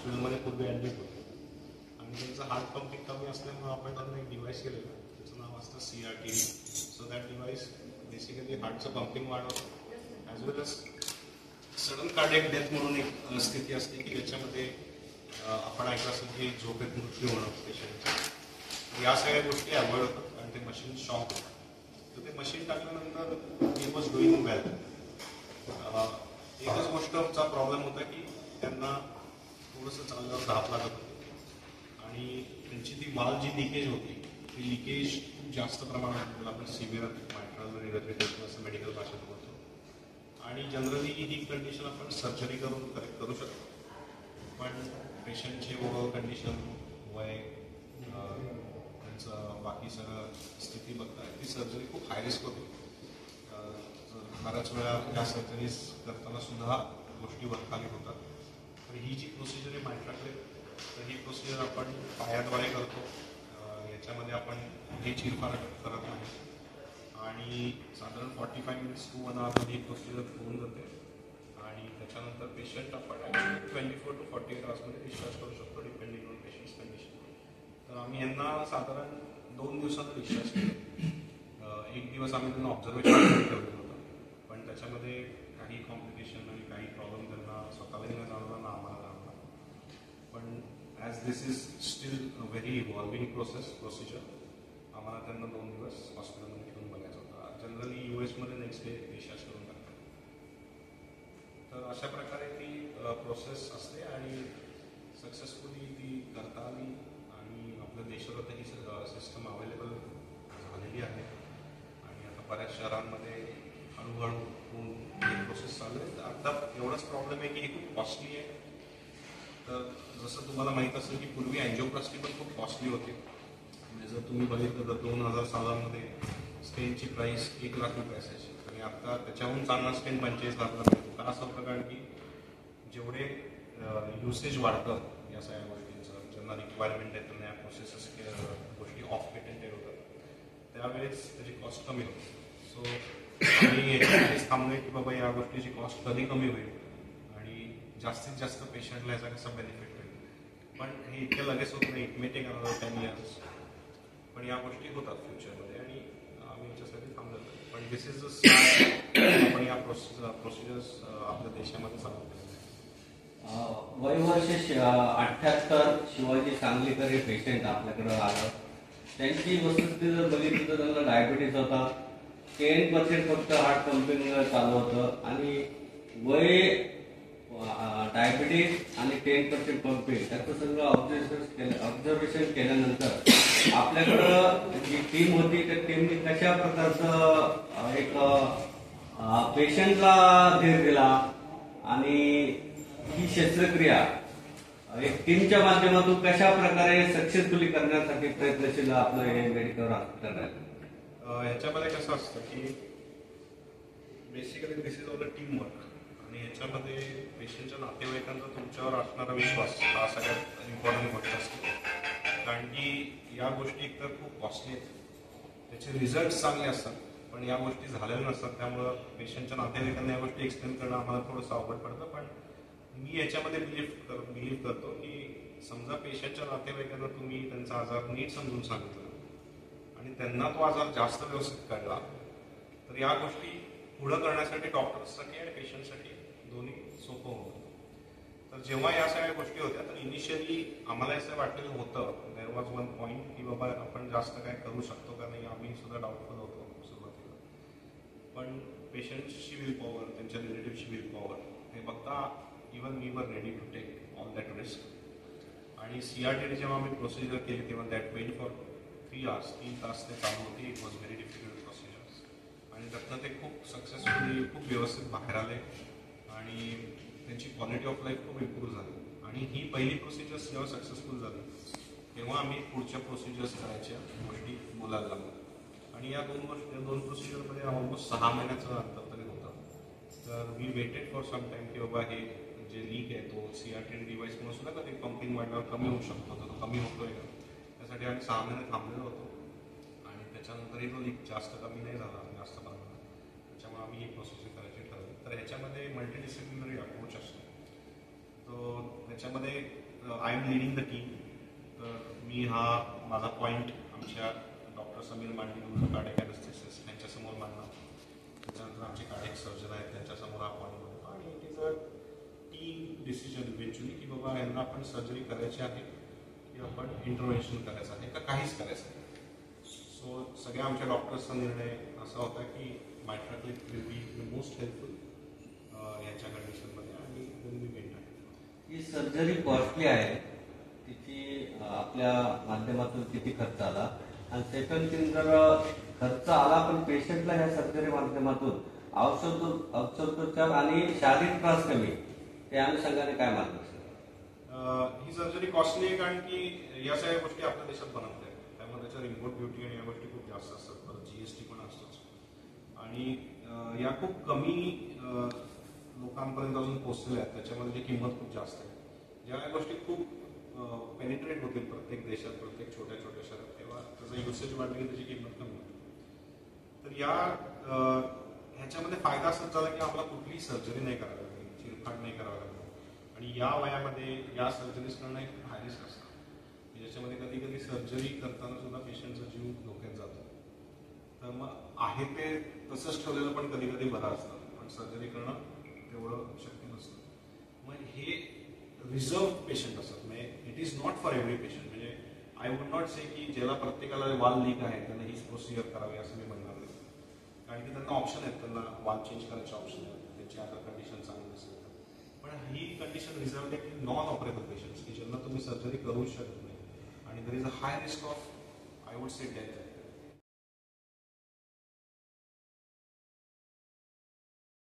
हॉस्पिटलमध्ये पूर्वी ॲडमिट होते आणि त्यांचं हार्ट पंपिंग कमी असल्यामुळे आपण त्यांना एक डिव्हाइस केलेलं, त्याचं नाव असतं CRT. So that device basically हार्टचं पंपिंग वाढवतं, as well as sudden cardiac death म्हणून एक स्थिती असते की ज्याच्यामध्ये आपण ऐकलं असेल की झोपेत मृत्यू होणं पेशंटचा. या सगळ्या गोष्टी अवॉइड होतात आणि ते मशीन शॉक होतं. तर ते मशीन टाकल्यानंतर ही वॉज डुईंग वेल. एकच गोष्टचा प्रॉब्लेम होता की त्यांना थोडंसं चालल्यावर धाप लागत होती आणि त्यांची ती वाल जी लिकेज होती ती लिकेज खूप जास्त प्रमाणात, त्याला आपण सिव्हिअर मायट्रल रिहॅबिलिटेशन असं मेडिकल भाषेत बोलतो. आणि जनरली ही कंडिशन आपण सर्जरी करून करेक्ट करू शकतो, पण पेशंटची ओव्हरऑल कंडिशन, वय, त्यांचं बाकी सगळं स्थिती बघता ती सर्जरी खूप हाय रिस्क होती. बऱ्याच वेळा या सर्जरीज करताना सुद्धा गोष्टी वरखाली होतात. तर ही जी प्रोसिजर आहे मायट्राकडे, तर ही प्रोसिजर आपण पायाद्वारे करतो. याच्यामध्ये आपण हे चिरफार करत नाही आणि साधारण 45 मिनिट्स टू 1 आवरमध्ये ही प्रोसिजर होऊन जाते आणि त्याच्यानंतर पेशंट आपण 24 to 48 आवर्समध्ये डिस्चार्ज करू शकतो, डिपेंडिंग ऑन पेशंट्स कंडिशन. तर आम्ही यांना साधारण 2 दिवसात डिस्चार्ज केले. एक दिवस आम्ही त्यांना ऑब्झर्वेशन ठेवलेलं होतं, पण त्याच्यामध्ये काही कॉम्प्लिकेशन आणि काही प्रॉब्लेम त्यांना स्वतःला न जाणवला ना आम्हाला जाणवला. पण as this is steel very evolving procedure, आम्हाला त्यांना 2 दिवस हॉस्पिटलमध्ये ठेवून बघायचं होतं. जनरली US मध्ये नेक्स्ट डे डिस्चार्ज करून टाकतात. तर अशा प्रकारे ती प्रोसेस असते आणि सक्सेसफुली ती करता आली आणि आपल्या देशात ही सिस्टम अवेलेबल झालेली आहे आणि आता बऱ्याच शहरांमध्ये हळूहळू ही प्रोसेस चालू आहे. आता एवढाच प्रॉब्लेम आहे की ही खूप कॉस्टली आहे. तर जसं तुम्हाला माहीत असेल की पूर्वी अँजिओप्लास्टी पण खूप कॉस्टली होती. म्हणजे जर तुम्ही बघितलं तर 2000 सालामध्ये स्टेनची प्राईस 1 लाख रुपये असायची आणि आता त्याच्याहून चांगला स्टेन 45 लाखला मिळतो. का असं होतं? कारण की जेवढे युसेज वाढतं या सगळ्या गोष्टींचं, ज्यांना रिक्वायरमेंट आहे त्यांना या प्रोसेसेस गोष्टी ऑफ पेटंटेड होतात, त्यावेळेस त्याची कॉस्ट कमी होते. सो आम्ही याच्यासाठीच थांबलोय की बाबा या गोष्टीची कॉस्ट कधी कमी होईल आणि जास्तीत जास्त पेशंटला याचा कसा बेनिफिट होईल. पण हे इतक्या लगेच होत नाही, it may take another 10 years. पण या गोष्टी होतात फ्युचरमध्ये आणि आम्ही याच्यासाठी थांबलेलो आहे. पण दिस इज आपण या प्रोसिजर्स आपल्या देशामध्ये चालू केलेलं आहे. वय वर्ष 78 शिवाजी सांगलीकर हे पेशंट आपल्याकडे आलं. त्यांची वस्तुस्थिती जर बघितली तर त्यांना डायबिटीज होता, 10% फक्त हार्ट पंपिंग चालू होतं आणि वय डायबिटीज आणि 10% पंपिंग त्याचं सगळं ऑब्झर्वेशन केल्यानंतर आपल्याकडं जी टीम होती त्या टीमने कशा प्रकारचं एक पेशंटला धीर दिला आणि ही शस्त्रक्रिया एक टीमच्या माध्यमातून कशा प्रकारे सक्सेसफुली करण्यासाठी प्रयत्नशील आपलं हे मेडिकल हॉस्पिटल आहे. ह्याच्यामध्ये कसं असतं की basically this is all a team work आणि ह्याच्यामध्ये पेशंटच्या नातेवाईकांचा तुमच्यावर असणारा विश्वास हा सगळ्यात इम्पॉर्टंट गोष्ट असते. कारण की या गोष्टी एकतर खूप कॉस्टली आहेत, त्याचे रिझल्ट चांगले असतात, पण या गोष्टी झालेल्या नसतात. त्यामुळं पेशंटच्या नातेवाईकांना या गोष्टी एक्सप्लेन करणं आम्हाला थोडंसं अवघड पडतं. पण मी याच्यामध्ये बिलीव्ह करतो की समजा पेशंटच्या नातेवाईकांना तुम्ही त्यांचा आजार नीट समजून सांगितलं आणि त्यांना तो आजार जास्त व्यवस्थित कळला तर या गोष्टी पुढं करण्यासाठी डॉक्टर्ससाठी आणि पेशंटसाठी दोन्ही सोपं होतं. तर जेव्हा या सगळ्या गोष्टी होत्या तर इनिशियली आम्हाला असं वाटलेलं होतं, देअर वॉज वन पॉईंट की बाबा आपण जास्त काय करू शकतो का नाही, आम्ही सुद्धा डाऊटफुल होतो सुरुवातीला. पण पेशंटची विल पॉवर, त्यांच्या रिलेटिव्हची विल पॉवर हे बघता even we were ready to take all that risk. आणि CRT जेव्हा आम्ही प्रोसिजर केली तेव्हा दॅट वेट फॉर 3 hours, 3 तास ते चालू होती. It was very difficult procedures आणि त्यातनं ते खूप सक्सेसफुली खूप व्यवस्थित बाहेर आले आणि त्यांची क्वालिटी ऑफ लाईफ खूप इम्प्रूव्ह झाली. आणि ही पहिली प्रोसिजर्स जेव्हा सक्सेसफुल झाली तेव्हा आम्ही पुढच्या प्रोसिजर्स करायच्या गोष्टी बोलायला लागलो. आणि या दोन प्रोसिजरमध्ये ऑलमोस्ट 6 महिन्याचं अंतर तरी होतं. तर we waited for some time की बाबा हे जे लीक आहे तो CRT डिव्हाइसमुळे सुद्धा कधी पंपिंग वाढल्यावर कमी होऊ शकतो, तर तो कमी होतोय का, त्यासाठी आम्ही 6 महिने थांबलेलो होतो. आणि त्याच्यानंतरही तो लीक जास्त कमी नाही झाला जास्त प्रमाणात, त्याच्यामुळे आम्ही ही प्रोसिजर करायची ठरवली. तर ह्याच्यामध्ये मल्टीडिसिप्लिनरी अप्रोच असतो. तो त्याच्यामध्ये I am leading the team. तर मी हा माझा पॉईंट आमच्या doctor Sameer Mande cardiac anaesthetist यांच्यासमोर मांडणार. त्याच्यानंतर आमचे कार्डियक सर्जन आहेत त्यांच्यासमोर हा पॉईंट मांडतो आणि it is a team decision eventually की बाबा यांना आपण सर्जरी करायची आहे की आपण इंटरव्हेन्शन करायचं आहे का काहीच करायचं आहे. सो सगळ्या आमच्या डॉक्टर्सचा निर्णय असा होता की MitraClip will be the most helpful यांच्या कंडिशनमध्ये आणि देन वी वेंट आहे. ही सर्जरी कॉस्टली आहे, तिची आपल्या माध्यमातून किती खर्च आला आणि सेकंड थिंग जर खर्च आला पण पेशंटला ह्या सर्जरी माध्यमातून औषधोपचार आणि शारीरिक त्रास कमी, त्या अनुषंगाने काय मार्गदर्शन? ही सर्जरी कॉस्टली आहे कारण की या सगळ्या गोष्टी आपल्या देशात बनत आहेत. त्यामुळे त्याच्या रिमोट ड्युटी आणि या गोष्टी खूप जास्त असतात. परत GST पण असतोच आणि या खूप कमी लोकांपर्यंत अजून पोहोचलेल्या आहेत. त्याच्यामध्ये जी किंमत खूप जास्त आहे. ज्या गोष्टी खूप पेनिट्रेट होतील प्रत्येक देशात, प्रत्येक छोट्या छोट्या शहरात, तेव्हा त्याचं युसेज वाढलं की त्याची किंमत कमी होते. तर ह्याच्यामध्ये फायदा असाच झाला की आपला कुठलीही सर्जरी नाही करावी लागली, चिरफाड नाही करावं लागलं. आणि या वयामध्ये या सर्जरीज करणं एक हाय रिस्क असतं. ज्याच्यामध्ये कधी कधी सर्जरी करताना सुद्धा पेशंटचा जीव धोक्यात जातो. तर मग आहे ते तसंच ठेवलेलं पण कधी कधी बरं असतं, पण सर्जरी करणं तेवढं शक्य नसतं. मग हे रिझर्व पेशंट असतात. म्हणजे it is not for every patient. म्हणजे आय वुड नॉट से की ज्याला प्रत्येकाला वाल लीक आहे त्यांना हीच प्रोसिजर करावी असं मी म्हणणार नाही. कारण की त्यांना ऑप्शन आहेत, त्यांना वाल चेंज करायचे ऑप्शन आहेत, त्यांची आता कंडिशन चांगली नसेल. पण ही कंडिशन रिझर्व आहे की नॉन ऑपरेबल पेशंट्स की ज्यांना तुम्ही सर्जरी करूच शकत नाही आणि there is a high risk of I would say death.